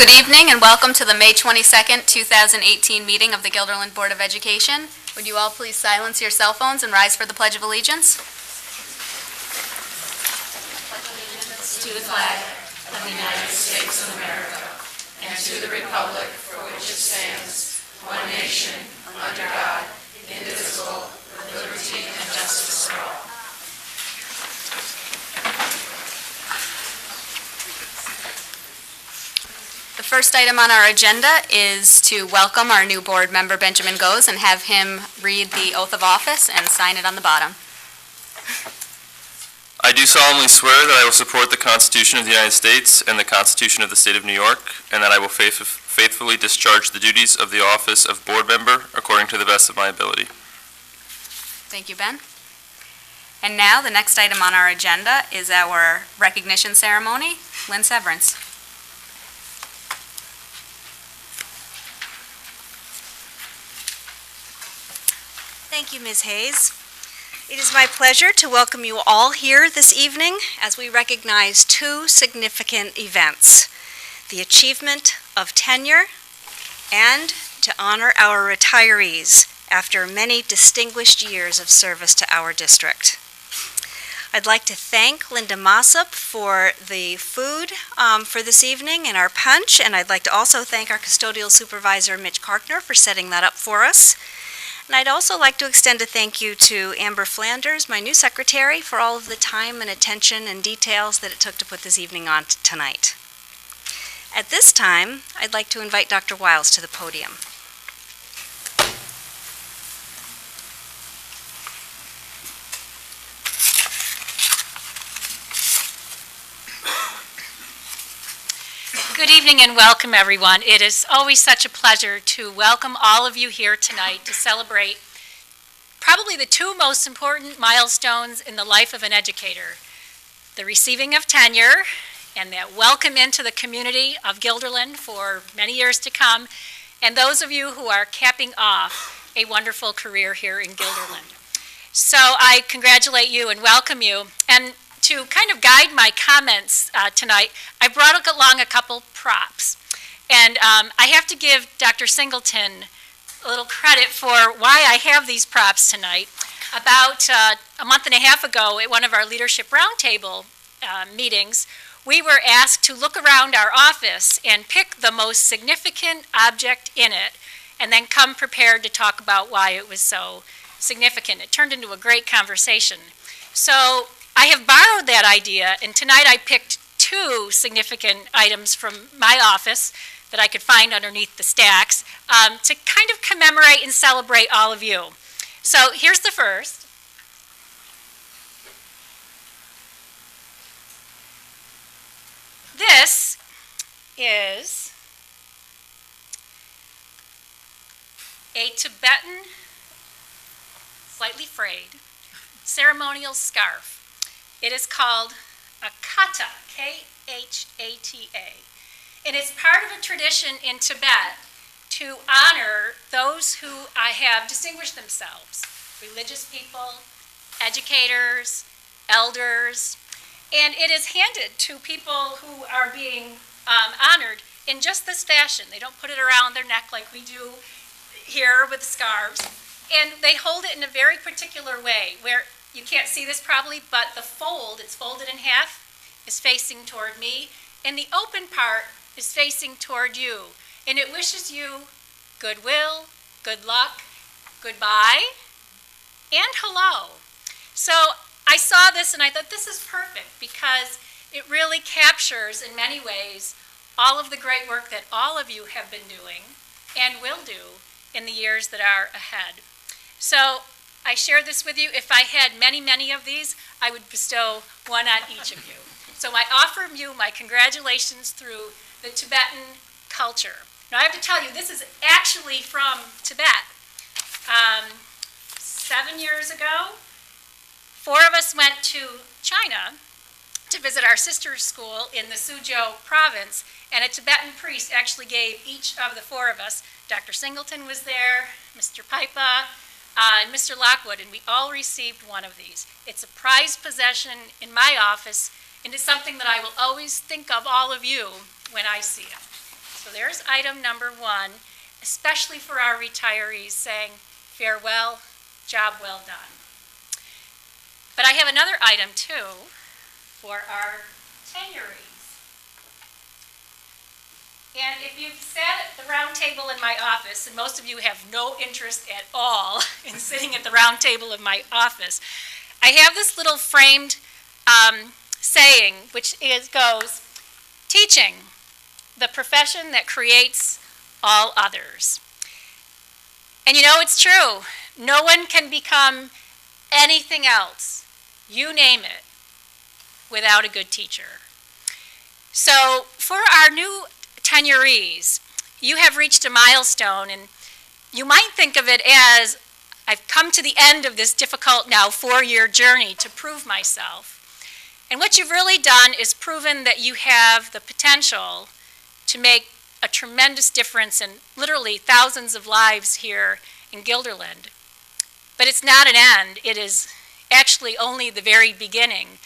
Good evening and welcome to the May 22nd, 2018 meeting of the Guilderland Board of Education. Would you all please silence your cell phones and rise for the Pledge of Allegiance? Pledge allegiance to the flag of the United States of America and to the republic for which it stands, one nation, under God, indivisible, with liberty and justice for all. The first item on our agenda is to welcome our new board member, Benjamin Goes, and have him read the oath of office and sign it on the bottom. I do solemnly swear that I will support the Constitution of the United States and the Constitution of the State of New York, and that I will faithfully discharge the duties of the office of board member according to the best of my ability. Thank you, Ben. And now the next item on our agenda is our recognition ceremony. Lynn Severance. Thank you, Ms. Hayes. It is my pleasure to welcome you all here this evening as we recognize two significant events: the achievement of tenure and to honor our retirees after many distinguished years of service to our district. I'd like to thank Linda Mossop for the food for this evening and our punch, and I'd like to also thank our custodial supervisor, Mitch Karkner, for setting that up for us. And I'd also like to extend a thank you to Amber Flanders, my new secretary, for all of the time and attention and details that it took to put this evening on tonight. At this time, I'd like to invite Dr. Wiles to the podium. Good evening and welcome, everyone. It is always such a pleasure to welcome all of you here tonight to celebrate probably the two most important milestones in the life of an educator: the receiving of tenure and that welcome into the community of Guilderland for many years to come, and those of you who are capping off a wonderful career here in Guilderland. So I congratulate you and welcome you. And to kind of guide my comments tonight, I brought along a couple props. And I have to give Dr. Singleton a little credit for why I have these props tonight. About a month and a half ago at one of our leadership roundtable meetings, we were asked to look around our office and pick the most significant object in it and then come prepared to talk about why it was so significant. It turned into a great conversation. So I have borrowed that idea, and tonight I picked two significant items from my office that I could find underneath the stacks to kind of commemorate and celebrate all of you. So here's the first. This is a Tibetan, slightly frayed, ceremonial scarf. It is called a kata, K-H-A-T-A. And it's part of a tradition in Tibet to honor those who have distinguished themselves: religious people, educators, elders. And it is handed to people who are being honored in just this fashion. They don't put it around their neck like we do here with scarves. And they hold it in a very particular way where you can't see this probably, but the fold, it's folded in half, is facing toward me, and the open part is facing toward you. And it wishes you goodwill, good luck, goodbye, and hello. So I saw this and I thought this is perfect because it really captures in many ways all of the great work that all of you have been doing and will do in the years that are ahead. So I share this with you. If I had many, many of these, I would bestow one on each of you. So I offer you my congratulations through the Tibetan culture. Now I have to tell you, this is actually from Tibet. 7 years ago, 4 of us went to China to visit our sister school in the Suzhou province, and a Tibetan priest actually gave each of the 4 of us, Dr. Singleton was there, Mr. Paipa, and Mr. Lockwood, and we all received one of these. It's a prized possession in my office, and it's something that I will always think of all of you when I see it. So there's item number 1, especially for our retirees, saying farewell, job well done. But I have another item too for our tenurees. And if you've sat at the round table in my office, and most of you have no interest at all in sitting at the round table of my office, I have this little framed saying, which goes, teaching, the profession that creates all others. And you know, it's true. No one can become anything else, you name it, without a good teacher. So for our new tenurees, you have reached a milestone, and you might think of it as, I've come to the end of this difficult now 4-year journey to prove myself. And what you've really done is proven that you have the potential to make a tremendous difference in literally thousands of lives here in Guilderland. But it's not an end, it is actually only the very beginning.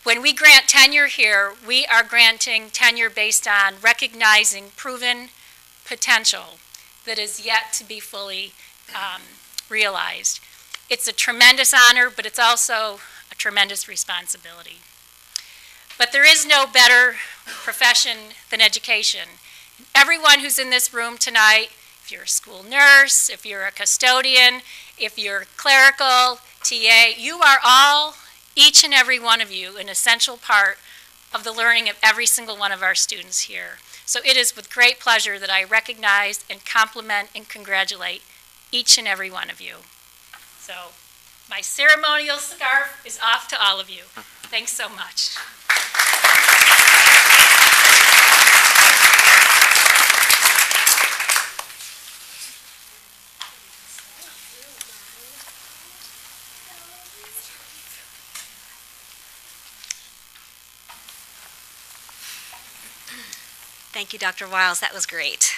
When we grant tenure here, we are granting tenure based on recognizing proven potential that is yet to be fully realized. It's a tremendous honor, but it's also a tremendous responsibility. But there is no better profession than education. Everyone who's in this room tonight, if you're a school nurse, if you're a custodian, if you're clerical, TA, you are all, each and every one of you, an essential part of the learning of every single one of our students here. So it is with great pleasure that I recognize and compliment and congratulate each and every one of you. So my ceremonial scarf is off to all of you. Thanks so much. Thank you, Dr. Wiles. That was great.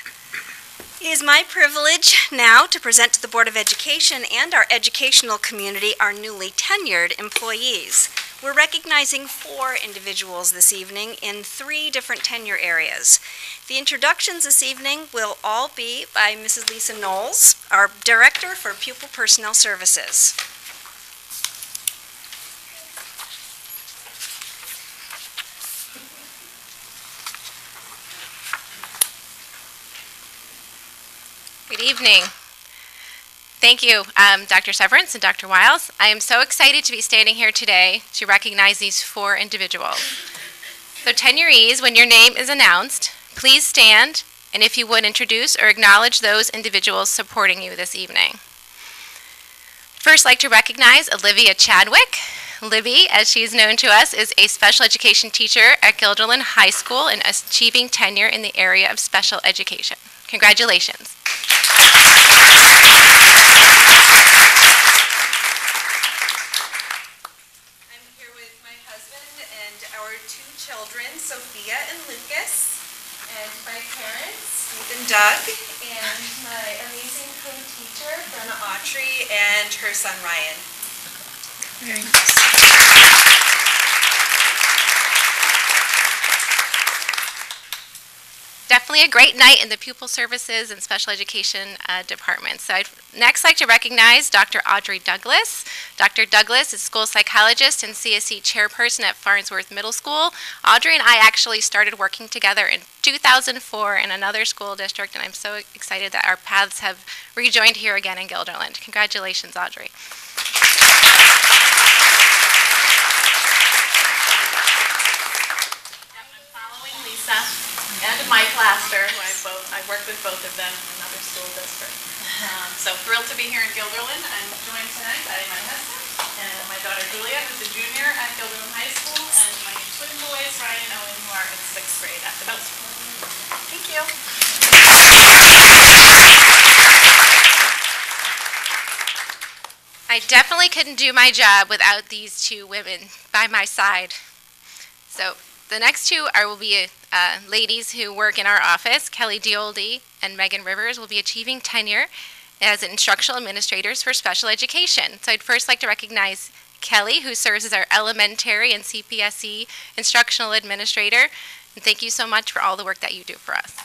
It is my privilege now to present to the Board of Education and our educational community our newly tenured employees. We're recognizing 4 individuals this evening in 3 different tenure areas. The introductions this evening will all be by Mrs. Lisa Knowles, our Director for Pupil Personnel Services. Good evening. Thank you, Dr. Severance and Dr. Wiles. I am so excited to be standing here today to recognize these 4 individuals. So tenurees, when your name is announced, please stand, and if you would introduce or acknowledge those individuals supporting you this evening. First, I'd like to recognize Olivia Chadwick. Libby, as she's known to us, is a special education teacher at Guilderland High School and achieving tenure in the area of special education. Congratulations. I'm here with my husband and our 2 children, Sophia and Lucas, and my parents, Steve and Doug, and my amazing co-teacher, Brenna Autry, and her son, Ryan. Very nice. Definitely a great night in the pupil services and special education departments. So I'd next like to recognize Dr. Audrey Douglas. Dr. Douglas is school psychologist and CSE chairperson at Farnsworth Middle School. Audrey and I actually started working together in 2004 in another school district, and I'm so excited that our paths have rejoined here again in Guilderland. Congratulations, Audrey. I'm following Lisa and Mike Laster, who I worked with both of them in another school district. So thrilled to be here in Guilderland. I'm joined tonight by my husband and my daughter Julia, who's a junior at Guilderland High School, and my twin boys, Ryan and Owen, who are in 6th grade at the middle school. Thank you. I definitely couldn't do my job without these 2 women by my side. So the next 2 will be ladies who work in our office. Kelly Dioldi and Megan Rivers will be achieving tenure as instructional administrators for special education. So I'd first like to recognize Kelly, who serves as our elementary and CPSE instructional administrator. And thank you so much for all the work that you do for us.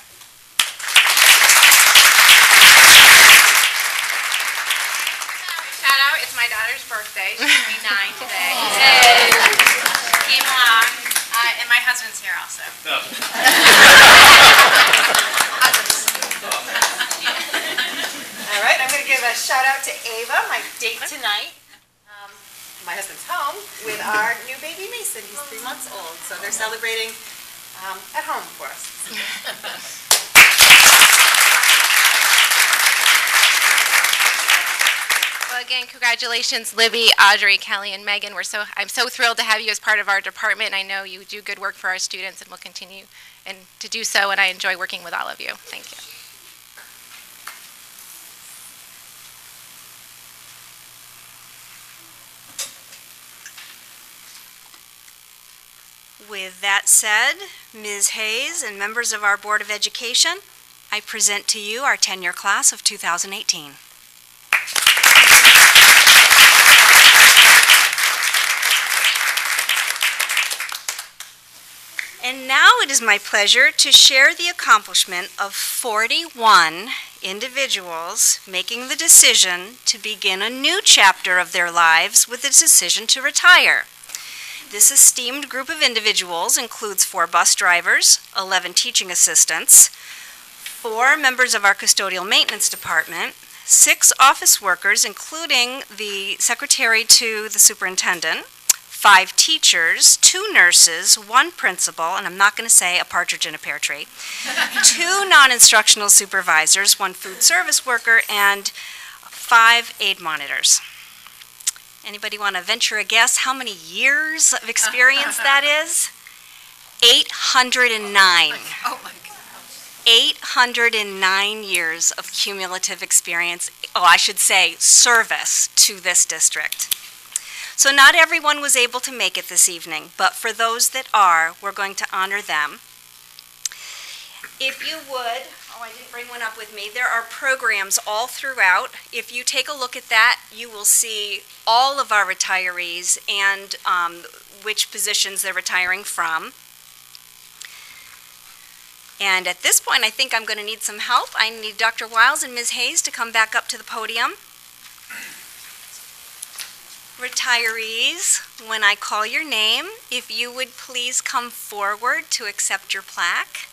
it's my daughter's birthday. She's turning 9 today. Came along. And my husband's here also. All right, I'm going to give a shout out to Ava, my date tonight. My husband's home with our new baby Mason. He's 3 months old, so they're celebrating at home for us. Well, again, congratulations, Libby, Audrey, Kelly, and Megan. I'm so thrilled to have you as part of our department. I know you do good work for our students and will continue to do so, and I enjoy working with all of you. Thank you. With that said, Ms. Hayes and members of our Board of Education, I present to you our tenure class of 2018. And now it is my pleasure to share the accomplishment of 41 individuals making the decision to begin a new chapter of their lives with the decision to retire. This esteemed group of individuals includes 4 bus drivers, 11 teaching assistants, 4 members of our custodial maintenance department, 6 office workers, including the secretary to the superintendent, 5 teachers, 2 nurses, 1 principal, and I'm not going to say a partridge in a pear tree, 2 non-instructional supervisors, 1 food service worker, and 5 aid monitors. Anybody want to venture a guess how many years of experience that is? 809. Oh my God. 809 years of cumulative experience, I should say service to this district. So not everyone was able to make it this evening, but for those that are, we're going to honor them. If you would, I didn't bring one up with me, there are programs all throughout. If you take a look at that, you will see all of our retirees and which positions they're retiring from. And at this point, I think I'm going to need some help. I need Dr. Wiles and Ms. Hayes to come back up to the podium. Retirees, when I call your name, if you would please come forward to accept your plaque.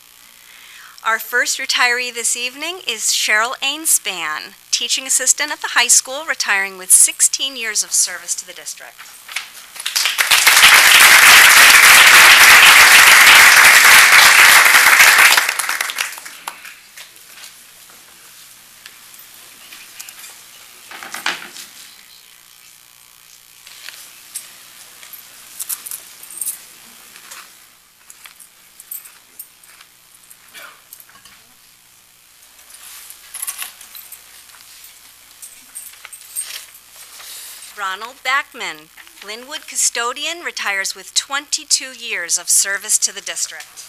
Our first retiree this evening is Cheryl Ainspan, teaching assistant at the high school, retiring with 16 years of service to the district. Ronald Backman, Linwood custodian, retires with 22 years of service to the district.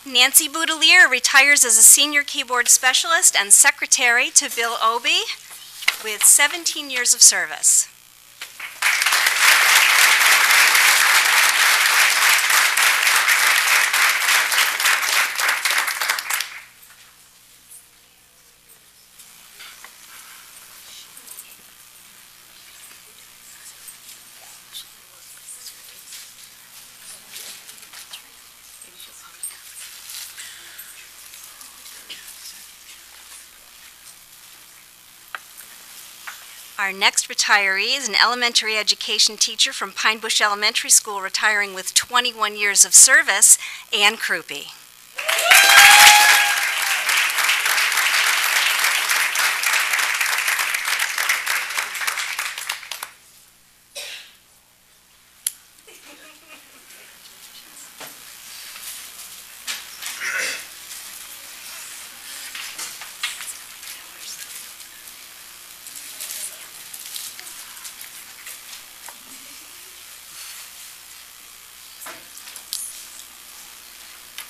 Nancy Boudelier retires as a senior keyboard specialist and secretary to Bill Obie with 17 years of service. Our next retiree is an elementary education teacher from Pine Bush Elementary School, retiring with 21 years of service, Ann Krupe.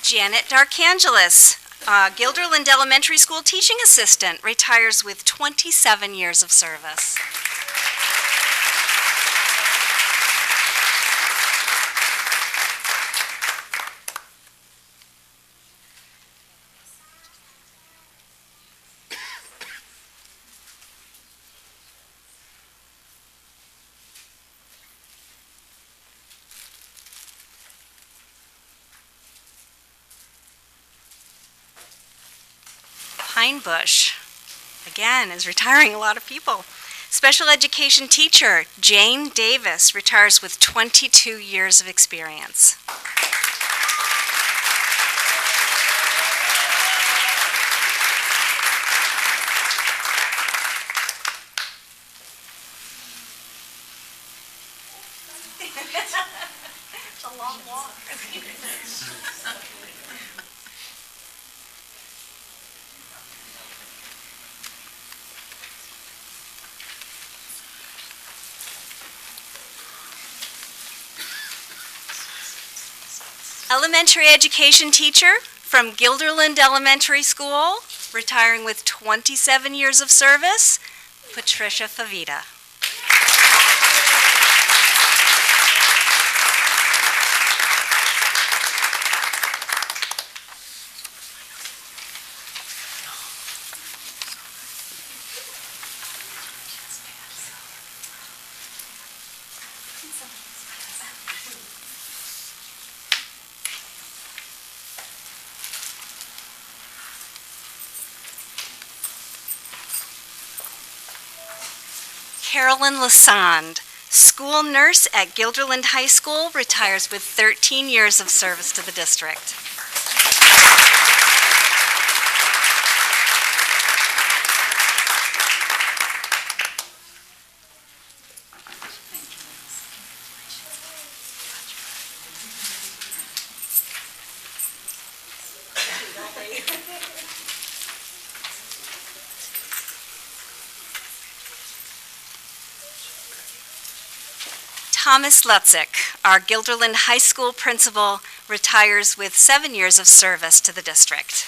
Janet Darkangelis, Guilderland Elementary School teaching assistant, retires with 27 years of service. Pine Bush, again, is retiring a lot of people. Special education teacher Jane Davis retires with 22 years of experience. It's a long walk. Elementary education teacher from Guilderland Elementary School, retiring with 27 years of service, Patricia Favita. Carolyn Lassand, school nurse at Guilderland High School, retires with 13 years of service to the district. Thomas Lutzik, our Guilderland High School principal, retires with 7 years of service to the district.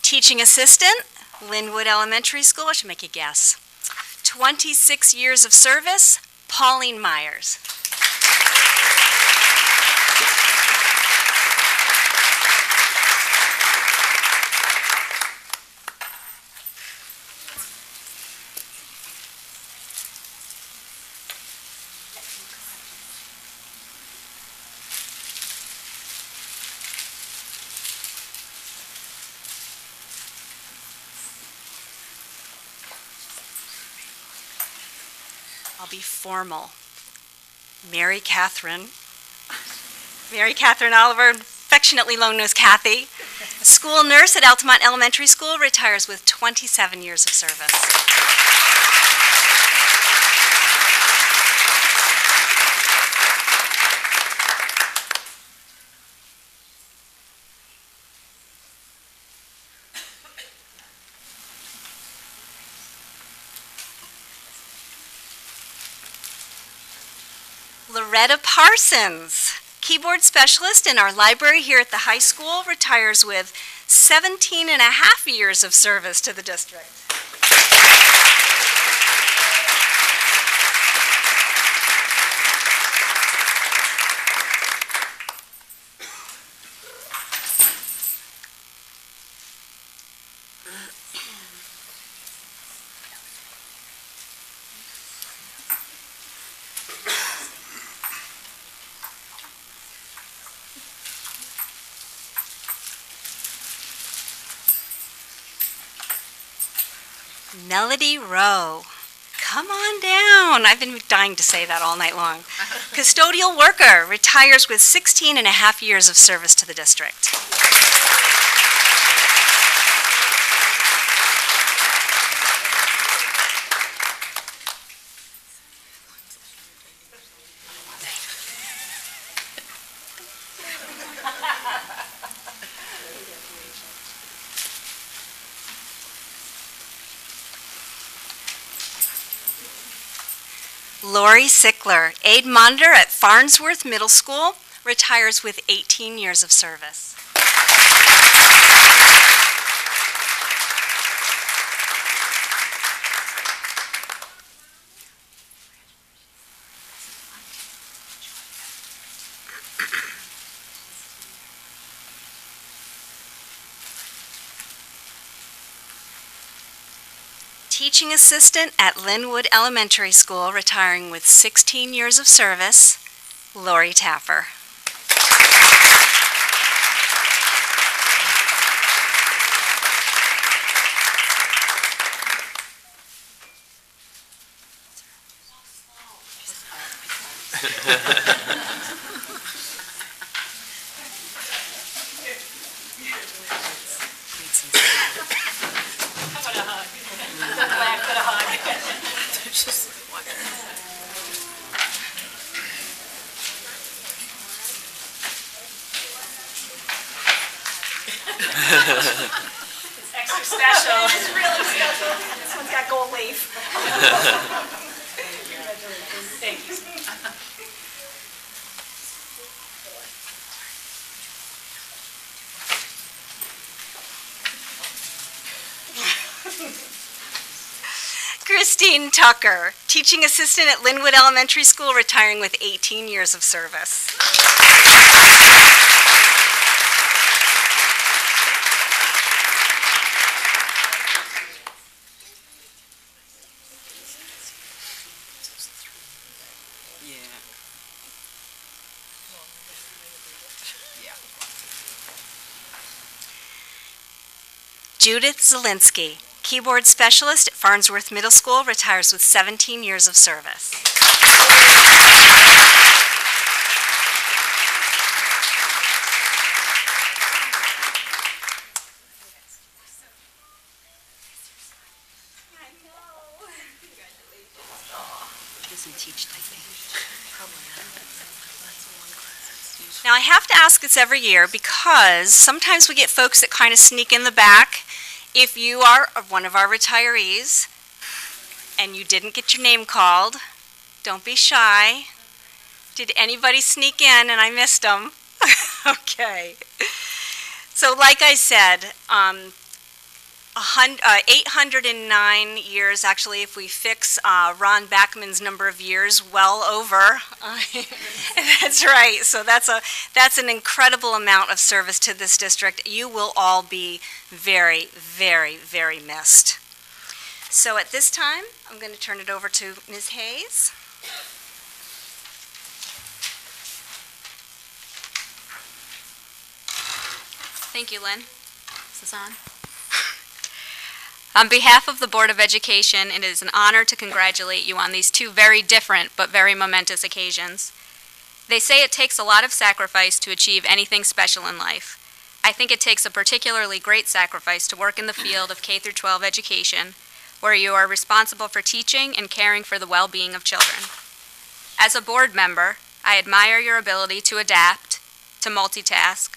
Teaching assistant, Linwood Elementary School, I should make you guess. 26 years of service, Pauline Myers. I'll be formal. Mary Catherine Oliver, affectionately known as Kathy, school nurse at Altamont Elementary School, retires with 27 years of service. Loretta Parsons, keyboard specialist in our library here at the high school, retires with 17 and a half years of service to the district. Melody Rowe. Come on down. I've been dying to say that all night long. Custodial worker, retires with 16 and a half years of service to the district. Lori Sickler, aide monitor at Farnsworth Middle School, retires with 18 years of service. Teaching assistant at Linwood Elementary School, retiring with 16 years of service, Lori Taffer. It's extra special. It's really special. This one's got gold leaf. Thank you. Christine Tucker, teaching assistant at Linwood Elementary School, retiring with 18 years of service. Judith Zielinski, keyboard specialist at Farnsworth Middle School, retires with 17 years of service. Now I have to ask this every year because sometimes we get folks that kind of sneak in the back. If you are one of our retirees and you didn't get your name called, don't be shy. Did anybody sneak in and I missed them? Okay. So like I said, 809 years, actually, if we fix Ron Backman's number of years, well over. That's right. So that's an incredible amount of service to this district. You will all be very, very, very missed. So at this time, I'm going to turn it over to Ms. Hayes. Thank you, Lynn. Is this on? On behalf of the Board of Education, it is an honor to congratulate you on these two very different but very momentous occasions. They say it takes a lot of sacrifice to achieve anything special in life. I think it takes a particularly great sacrifice to work in the field of K-12 education, where you are responsible for teaching and caring for the well-being of children. As a board member, I admire your ability to adapt, to multitask,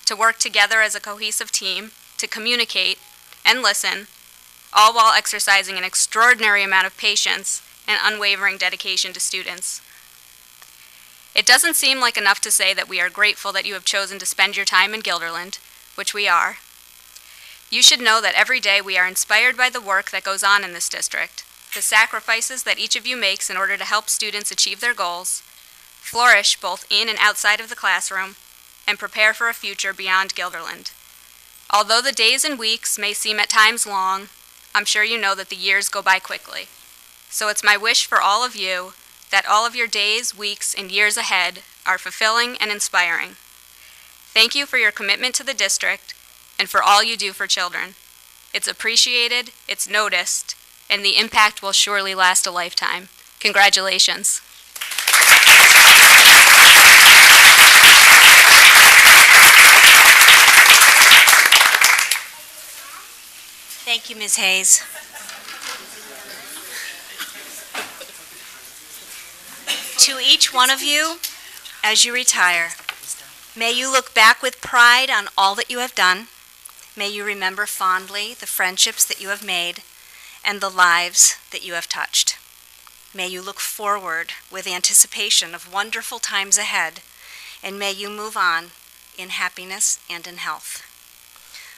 to work together as a cohesive team, to communicate and listen, all while exercising an extraordinary amount of patience and unwavering dedication to students. It doesn't seem like enough to say that we are grateful that you have chosen to spend your time in Guilderland, which we are. You should know that every day we are inspired by the work that goes on in this district, the sacrifices that each of you makes in order to help students achieve their goals, flourish both in and outside of the classroom, and prepare for a future beyond Guilderland. Although the days and weeks may seem at times long, I'm sure you know that the years go by quickly. So it's my wish for all of you that all of your days, weeks, and years ahead are fulfilling and inspiring. Thank you for your commitment to the district and for all you do for children. It's appreciated, it's noticed, and the impact will surely last a lifetime. Congratulations. Thank you, Ms. Hayes. To each one of you, as you retire, may you look back with pride on all that you have done. May you remember fondly the friendships that you have made and the lives that you have touched. May you look forward with anticipation of wonderful times ahead, and may you move on in happiness and in health.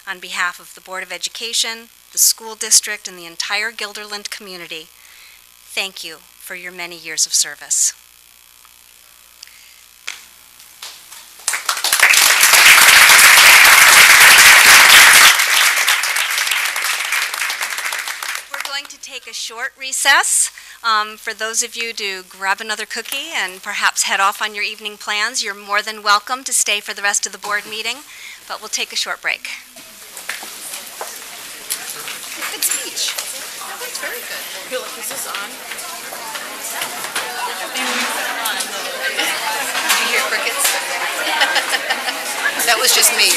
On behalf of the Board of Education, the school district, and the entire Guilderland community, thank you for your many years of service. We're going to take a short recess for those of you to grab another cookie and perhaps head off on your evening plans. You're more than welcome to stay for the rest of the board meeting, but we'll take a short break. Good speech. That was very good. You're like, is this on? Did you hear crickets? That was just me.